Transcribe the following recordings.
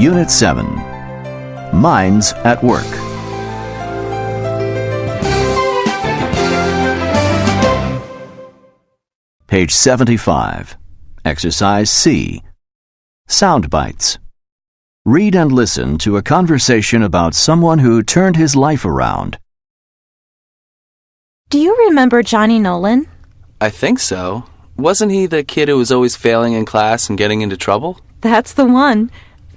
Unit 7. Minds at Work. Page 75. Exercise C. Sound bites. Read and listen to a conversation about someone who turned his life around. Do you remember Johnny Nolan? I think so. Wasn't he the kid who was always failing in class and getting into trouble? That's the one.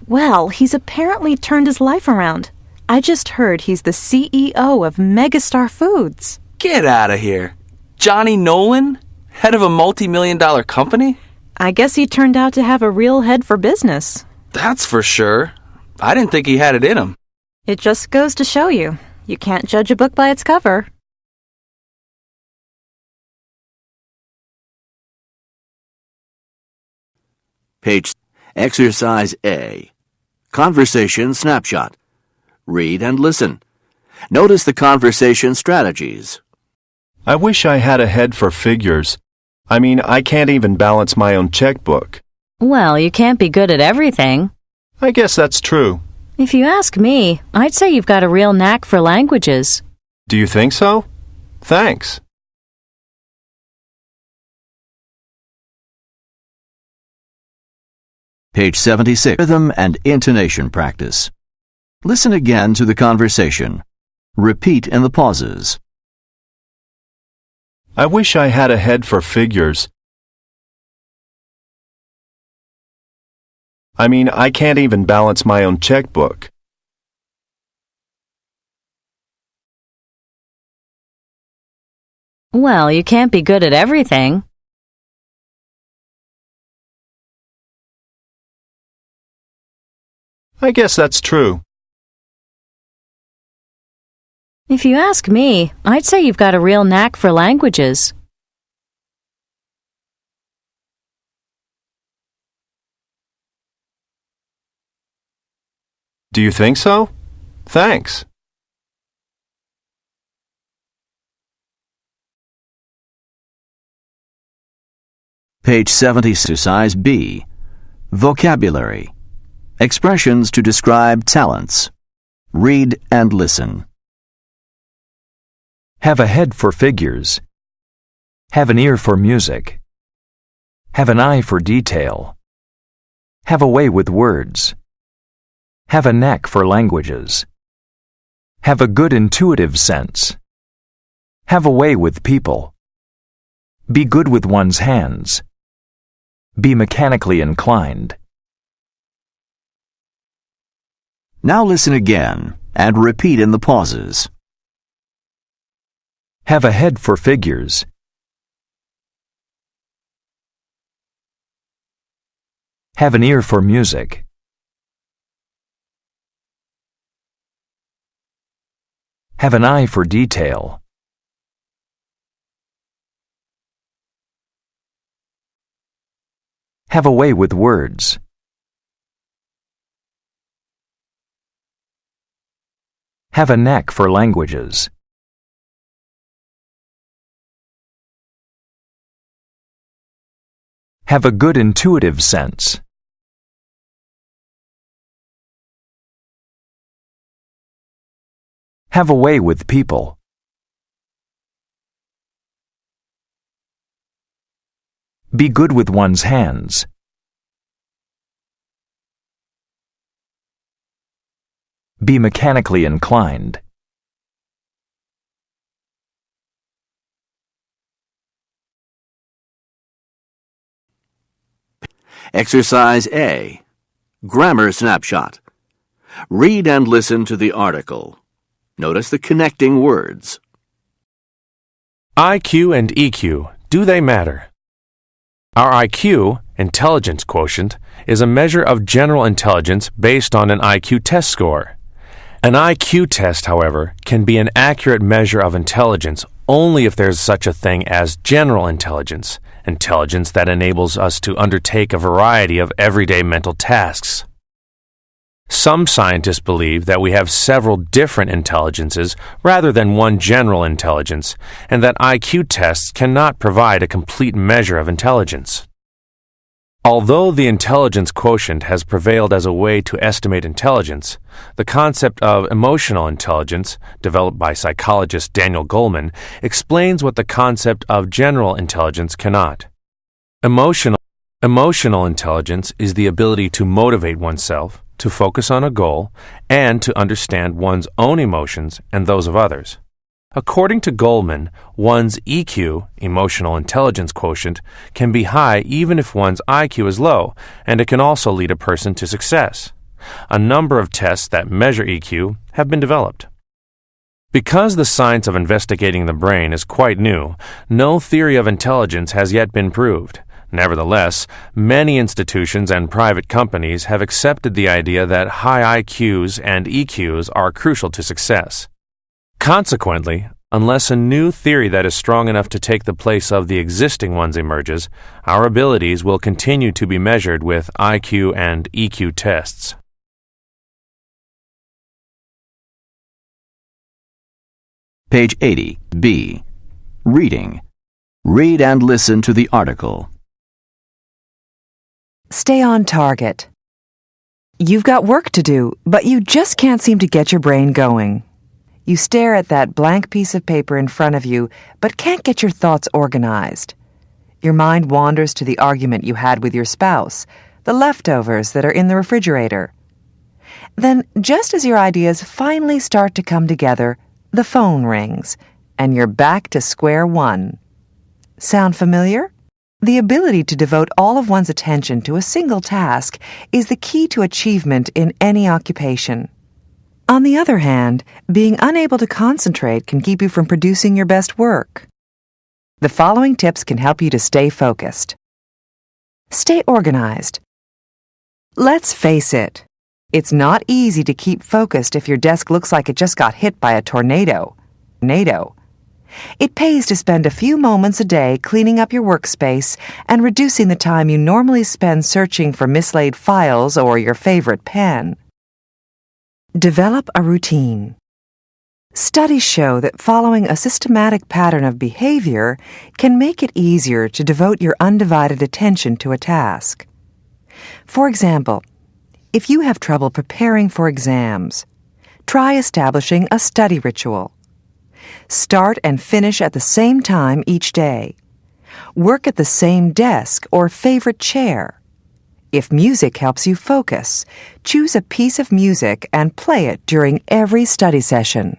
Well, he's apparently turned his life around. I just heard he's the CEO of Megastar Foods. Get out of here. Johnny Nolan? Head of a multi-million-dollar company? I guess he turned out to have a real head for business. That's for sure. I didn't think he had it in him. It just goes to show you, you can't judge a book by its cover. Page. Exercise A. Conversation snapshot. Read and listen. Notice the conversation strategies. I wish I had a head for figures. I can't even balance my own checkbook. Well, you can't be good at everything. I guess that's true. If you ask me, I'd say you've got a real knack for languages. Do you think so? Thanks. Page 76. Rhythm and intonation practice. Listen again to the conversation. Repeat in the pauses. I wish I had a head for figures. I can't even balance my own checkbook. Well, you can't be good at everything. I guess that's true. If you ask me, I'd say you've got a real knack for languages. Do you think so? Thanks. Page 70. Exercise B. Vocabulary. Expressions to describe talents. Read and listen. Have a head for figures. Have an ear for music. Have an eye for detail. Have a way with words. Have a knack for languages. Have a good intuitive sense. Have a way with people. Be good with one's hands. Be mechanically inclined. Now listen again and repeat in the pauses. Have a head for figures. Have an ear for music. Have an eye for detail. Have a way with words. Have a knack for languages. Have a good intuitive sense. Have a way with people. Be good with one's hands. Be mechanically inclined. Exercise A. Grammar snapshot. Read and listen to the article. Notice the connecting words. IQ and EQ, do they matter? Our IQ, intelligence quotient, is a measure of general intelligence based on an IQ test score. An IQ test, however, can be an accurate measure of intelligence only if there's such a thing as general intelligence, intelligence that enables us to undertake a variety of everyday mental tasks. Some scientists believe that we have several different intelligences rather than one general intelligence, and that IQ tests cannot provide a complete measure of intelligence. Although the intelligence quotient has prevailed as a way to estimate intelligence, the concept of emotional intelligence, developed by psychologist Daniel Goleman, explains what the concept of general intelligence cannot. Emotional intelligence is the ability to motivate oneself, to focus on a goal, and to understand one's own emotions and those of others. According to Goleman, one's EQ, emotional intelligence quotient, can be high even if one's IQ is low, and it can also lead a person to success. A number of tests that measure EQ have been developed. Because the science of investigating the brain is quite new, no theory of intelligence has yet been proved. Nevertheless, many institutions and private companies have accepted the idea that high IQs and EQs are crucial to success. Consequently, unless a new theory that is strong enough to take the place of the existing ones emerges, our abilities will continue to be measured with IQ and EQ tests. Page 80, B. Reading. Read and listen to the article. Stay on target. You've got work to do, but you just can't seem to get your brain going. You stare at that blank piece of paper in front of you, but can't get your thoughts organized. Your mind wanders to the argument you had with your spouse, the leftovers that are in the refrigerator. Then, just as your ideas finally start to come together, the phone rings, and you're back to square one. Sound familiar? The ability to devote all of one's attention to a single task is the key to achievement in any occupation. On the other hand, being unable to concentrate can keep you from producing your best work. The following tips can help you to stay focused. Stay organized. Let's face it, it's not easy to keep focused if your desk looks like it just got hit by a tornado. It pays to spend a few moments a day cleaning up your workspace and reducing the time you normally spend searching for mislaid files or your favorite pen. Develop a routine. Studies show that following a systematic pattern of behavior can make it easier to devote your undivided attention to a task. For example, if you have trouble preparing for exams, try establishing a study ritual. Start and finish at the same time each day. Work at the same desk or favorite chair. If music helps you focus, choose a piece of music and play it during every study session.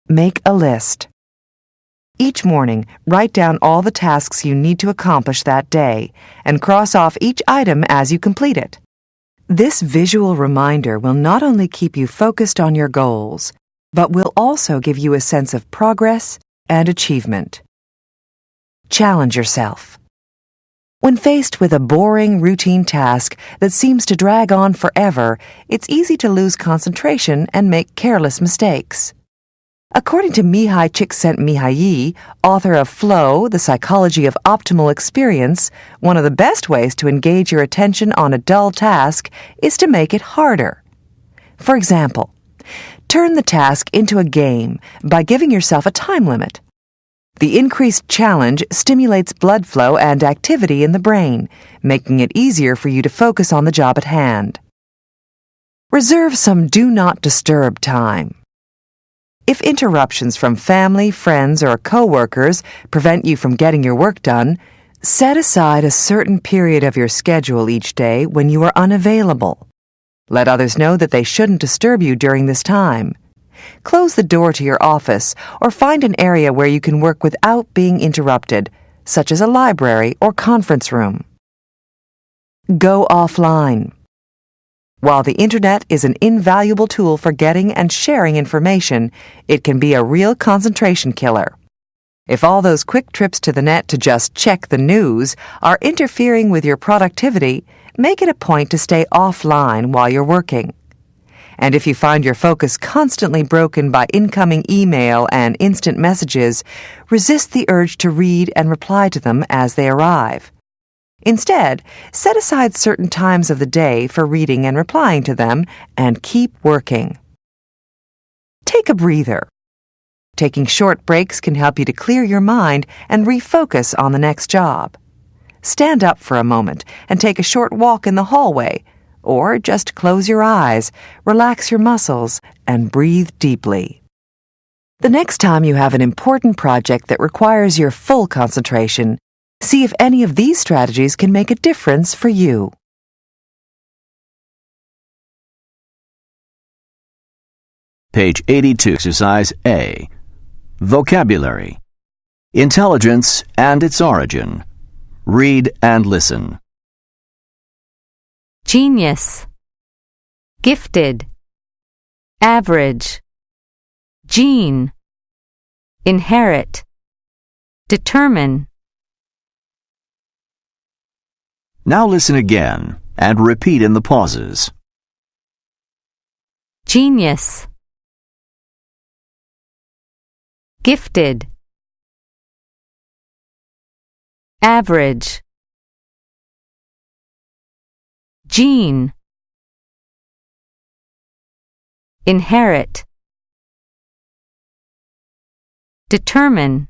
Make a list. Each morning, write down all the tasks you need to accomplish that day and cross off each item as you complete it. This visual reminder will not only keep you focused on your goals, but will also give you a sense of progress and achievement. Challenge yourself. When faced with a boring, routine task that seems to drag on forever, it's easy to lose concentration and make careless mistakes. According to Mihai Csikszentmihalyi, author of Flow, The Psychology of Optimal Experience, one of the best ways to engage your attention on a dull task is to make it harder. For example, turn the task into a game by giving yourself a time limit. The increased challenge stimulates blood flow and activity in the brain, making it easier for you to focus on the job at hand. Reserve some do not disturb time. If interruptions from family, friends, or coworkers prevent you from getting your work done, set aside a certain period of your schedule each day when you are unavailable. Let others know that they shouldn't disturb you during this time. Close the door to your office or find an area where you can work without being interrupted, such as a library or conference room. Go offline. While the Internet is an invaluable tool for getting and sharing information, it can be a real concentration killer. If all those quick trips to the net to just check the news are interfering with your productivity, make it a point to stay offline while you're working. And if you find your focus constantly broken by incoming email and instant messages, resist the urge to read and reply to them as they arrive. Instead, set aside certain times of the day for reading and replying to them and keep working. Take a breather. Taking short breaks can help you to clear your mind and refocus on the next job. stand up for a moment and take a short walk in the hallway, or just close your eyes, relax your muscles, and breathe deeply. The next time you have an important project that requires your full concentration, see if any of these strategies can make a difference for you. Page 82, Exercise A. Vocabulary. Intelligence and its origin. Read and listen. Genius, gifted, average, gene, inherit, determine. Now listen again and repeat in the pauses. Genius, gifted, average, gene, inherit, determine.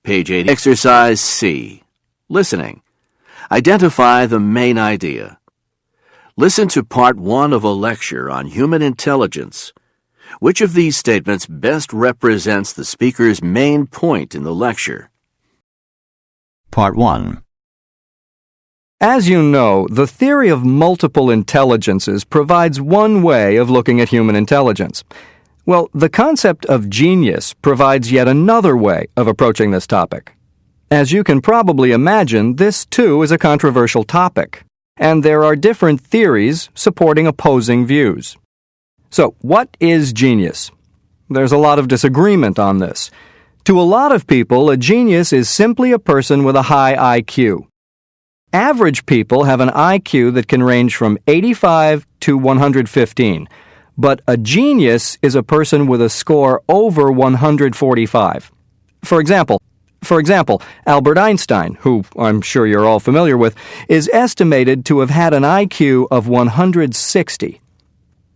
Page 80. Exercise C. Listening. Identify the main idea. Listen to part 1 of a lecture on human intelligence. Which of these statements best represents the speaker's main point in the lecture? Part 1. As you know, the theory of multiple intelligences provides one way of looking at human intelligence. Well, the concept of genius provides yet another way of approaching this topic. As you can probably imagine, this too is a controversial topic, and there are different theories supporting opposing views. So, what is genius? There's a lot of disagreement on this. To a lot of people, a genius is simply a person with a high IQ. Average people have an IQ that can range from 85 to 115, but a genius is a person with a score over 145. For example, Albert Einstein, who I'm sure you're all familiar with, is estimated to have had an IQ of 160.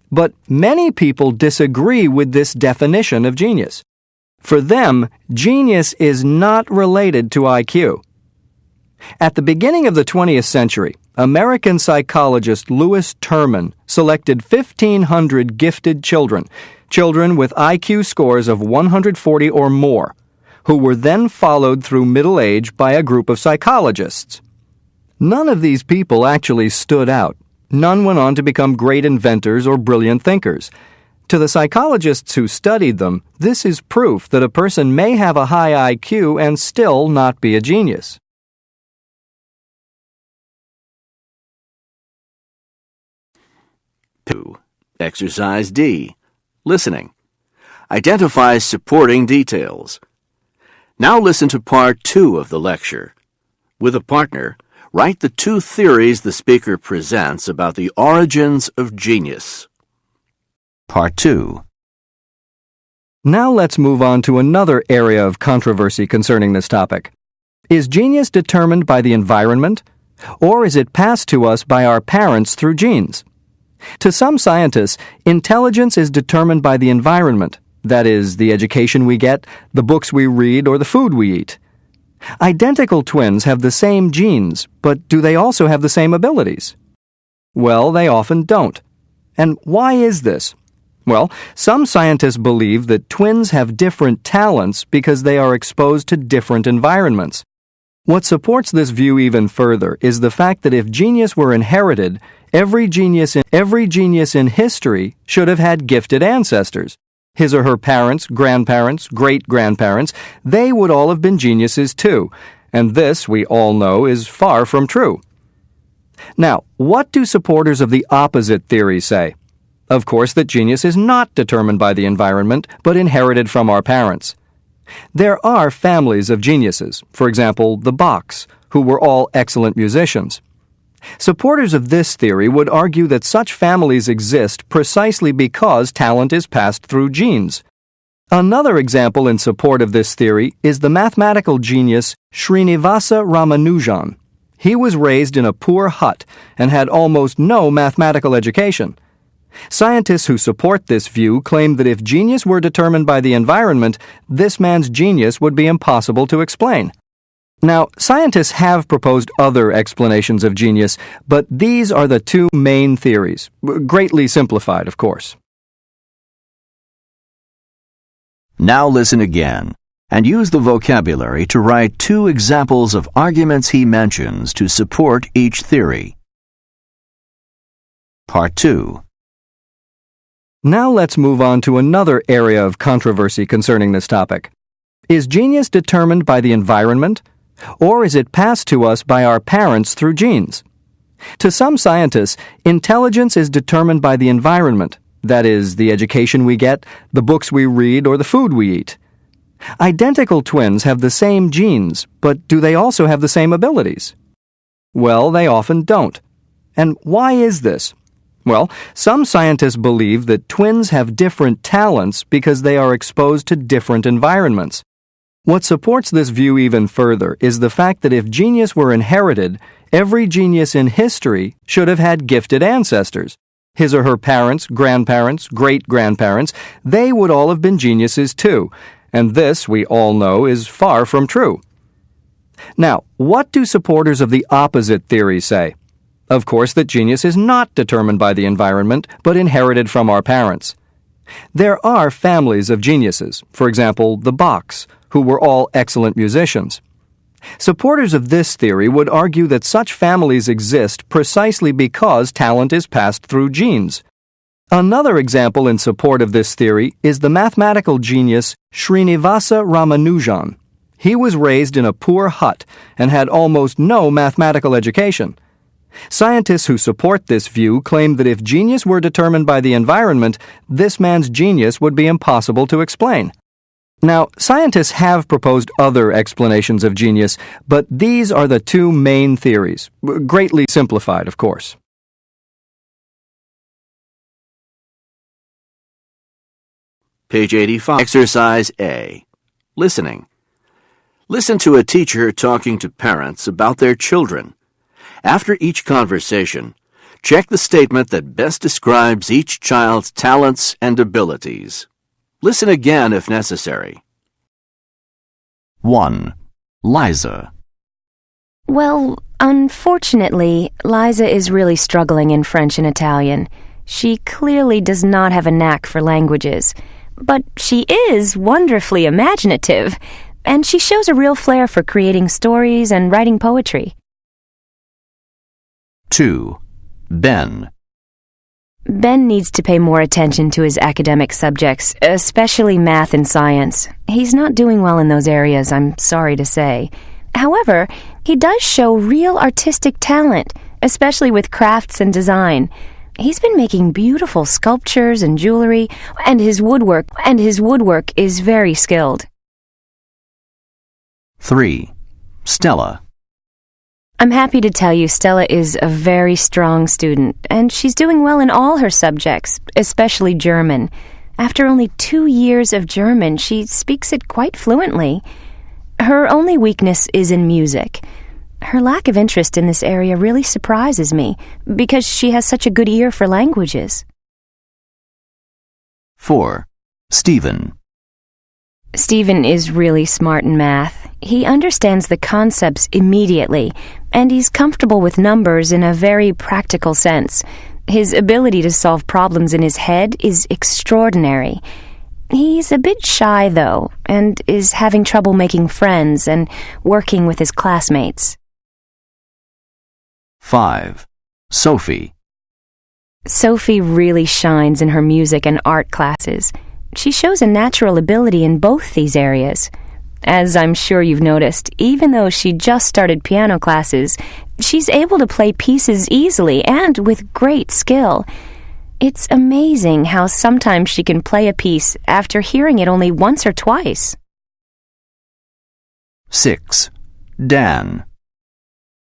But many people disagree with this definition of genius. For them, genius is not related to IQ. At the beginning of the 20th century, American psychologist Louis Terman selected 1,500 gifted children with IQ scores of 140 or more, who were then followed through middle age by a group of psychologists. None of these people actually stood out. None went on to become great inventors or brilliant thinkers. To the psychologists who studied them, this is proof that a person may have a high IQ and still not be a genius. Exercise D. Listening. Identify supporting details. Now listen to part 2 of the lecture. With a partner, write the 2 theories the speaker presents about the origins of genius. Part 2. Now let's move on to another area of controversy concerning this topic. Is genius determined by the environment, or is it passed to us by our parents through genes? To some scientists, intelligence is determined by the environment, that is, the education we get, the books we read, or the food we eat. Identical twins have the same genes, but do they also have the same abilities? Well, they often don't. And why is this? Well, some scientists believe that twins have different talents because they are exposed to different environments. What supports this view even further is the fact that if genius were inherited, every genius in history should have had gifted ancestors. His or her parents, grandparents, great-grandparents, they would all have been geniuses too, and this, we all know, is far from true. Now, what do supporters of the opposite theory say? Of course, that genius is not determined by the environment, but inherited from our parents. There are families of geniuses, for example, the Bachs, who were all excellent musicians. Supporters of this theory would argue that such families exist precisely because talent is passed through genes. Another example in support of this theory is the mathematical genius Srinivasan Ramanujan. He was raised in a poor hut and had almost no mathematical education. Scientists who support this view claim that if genius were determined by the environment, this man's genius would be impossible to explain. Now, scientists have proposed other explanations of genius, but these are the two main theories, greatly simplified, of course. Now listen again, and use the vocabulary to write 2 examples of arguments he mentions to support each theory. Part 2. Now let's move on to another area of controversy concerning this topic. Is genius determined by the environment, or is it passed to us by our parents through genes? To some scientists, intelligence is determined by the environment, that is, the education we get, the books we read, or the food we eat. Identical twins have the same genes, but do they also have the same abilities? Well, they often don't. And why is this? Well, some scientists believe that twins have different talents because they are exposed to different environments. What supports this view even further is the fact that if genius were inherited, every genius in history should have had gifted ancestors. His or her parents, grandparents, great-grandparents, they would all have been geniuses too, and this, we all know, is far from true. Now, what do supporters of the opposite theory say? Of course, that genius is not determined by the environment, but inherited from our parents. There are families of geniuses, for example, the Bachs, who were all excellent musicians. Supporters of this theory would argue that such families exist precisely because talent is passed through genes. Another example in support of this theory is the mathematical genius Srinivasan Ramanujan. He was raised in a poor hut and had almost no mathematical education. Scientists who support this view claim that if genius were determined by the environment, this man's genius would be impossible to explain. Now, scientists have proposed other explanations of genius, but these are the 2 main theories, greatly simplified, of course. Page 85. Exercise A. Listening. Listen to a teacher talking to parents about their children. After each conversation, check the statement that best describes each child's talents and abilities. Listen again if necessary. 1. Liza. Well, unfortunately, Liza is really struggling in French and Italian. She clearly does not have a knack for languages, but she is wonderfully imaginative, and she shows a real flair for creating stories and writing poetry. 2. Ben. Ben needs to pay more attention to his academic subjects, especially math and science. He's not doing well in those areas, I'm sorry to say. However, he does show real artistic talent, especially with crafts and design. He's been making beautiful sculptures and jewelry, and his woodwork is very skilled. 3. Stella. I'm happy to tell you Stella is a very strong student, and she's doing well in all her subjects, especially German. After only 2 years of German, she speaks it quite fluently. Her only weakness is in music. Her lack of interest in this area really surprises me, because she has such a good ear for languages. 4. Stephen. Stephen is really smart in math. He understands the concepts immediately, and he's comfortable with numbers in a very practical sense. His ability to solve problems in his head is extraordinary. He's a bit shy, though, and is having trouble making friends and working with his classmates. 5. Sophie. Sophie really shines in her music and art classes. She shows a natural ability in both these areas. As I'm sure you've noticed, even though she just started piano classes, she's able to play pieces easily and with great skill. It's amazing how sometimes she can play a piece after hearing it only once or twice. 6. Dan.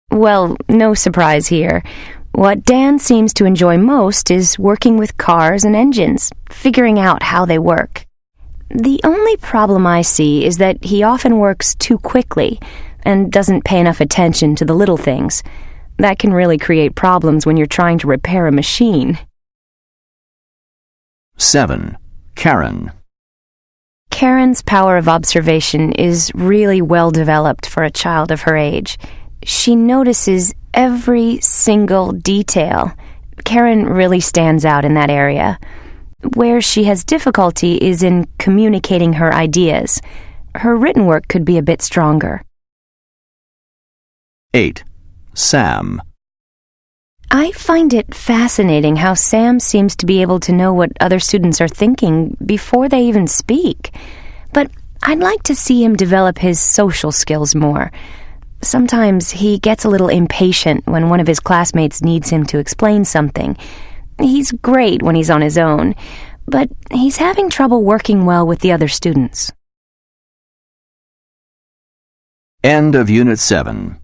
Well, no surprise here. What Dan seems to enjoy most is working with cars and engines, figuring out how they work. The only problem I see is that he often works too quickly and doesn't pay enough attention to the little things. That can really create problems when you're trying to repair a machine. 7. Karen. Karen's power of observation is really well developed for a child of her age. She notices every single detail. Karen really stands out in that area. Where she has difficulty is in communicating her ideas. Her written work could be a bit stronger. 8. Sam. I find it fascinating how Sam seems to be able to know what other students are thinking before they even speak. But I'd like to see him develop his social skills more. Sometimes he gets a little impatient when one of his classmates needs him to explain something. He's great when he's on his own, but he's having trouble working well with the other students. End of Unit 7.